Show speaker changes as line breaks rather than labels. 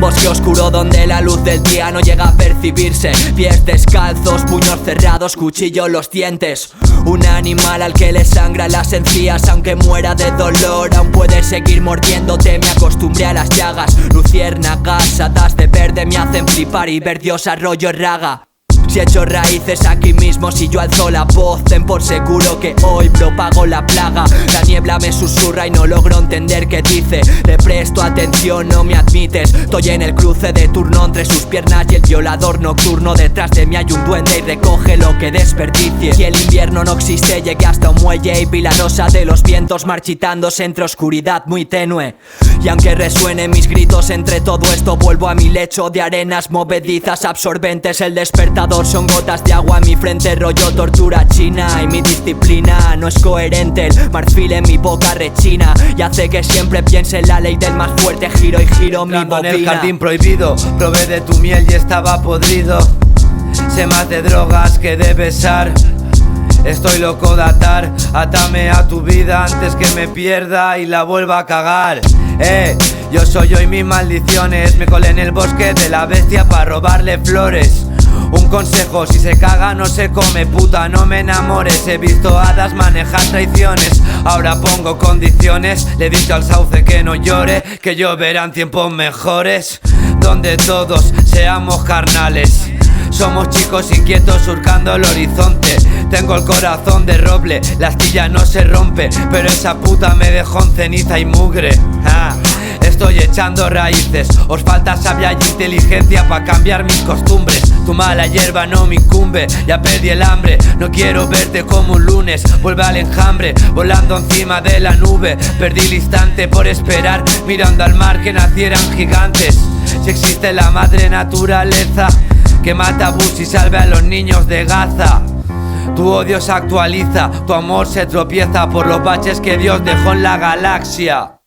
bosque oscuro donde la luz del día no llega a percibirse. Pies descalzos, puños cerrados, cuchillo en los dientes. Un animal al que le sangran las encías. Aunque muera de dolor, aún puede seguir mordiéndote. Me acostumbré a las llagas. Luciérnagas atadas de verde me hacen flipar y ver Dios arroyo raga. Si echo raíces aquí mismo, si yo alzo la voz, ten por seguro que hoy propago la plaga. La niebla me susurra y no logro entender qué dice. Le presto atención, no me admites. Estoy en el cruce de turno entre sus piernas y el violador nocturno. Detrás de mí hay un duende y recoge lo que desperdicie. Si el invierno no existe, llegué hasta un muelle y vi la rosa de los vientos marchitándose entre oscuridad muy tenue. Y aunque resuenen mis gritos entre todo esto, vuelvo a mi lecho de arenas movedizas absorbentes. El despertador son gotas de agua en mi frente, rollo tortura china. Y mi disciplina no es coherente. El marfil en mi boca rechina y hace que siempre piense en la ley del más fuerte. Giro y giro mi bobina.
En el jardín prohibido, probé de tu miel y estaba podrido. Sé más de drogas que de besar. Estoy loco de atar, atame a tu vida antes que me pierda y la vuelva a cagar. Yo soy yo y mis maldiciones. Me colé en el bosque de la bestia para robarle flores. Un consejo, si se caga no se come, puta, no me enamores. He visto hadas manejar traiciones, ahora pongo condiciones. Le he dicho al sauce que no llore, que lloverán tiempos mejores, donde todos seamos carnales. Somos chicos inquietos surcando el horizonte. Tengo el corazón de roble, la astilla no se rompe, pero esa puta me dejó en ceniza y mugre. Estoy echando raíces, os falta sabia y inteligencia para cambiar mis costumbres. Tu mala hierba no me incumbe, ya perdí el hambre. No quiero verte como un lunes, vuelve al enjambre, volando encima de la nube. Perdí el instante por esperar, mirando al mar que nacieran gigantes. Si existe la madre naturaleza que mata a Bush y salve a los niños de Gaza. Tu odio se actualiza, tu amor se tropieza por los baches que Dios dejó en la galaxia.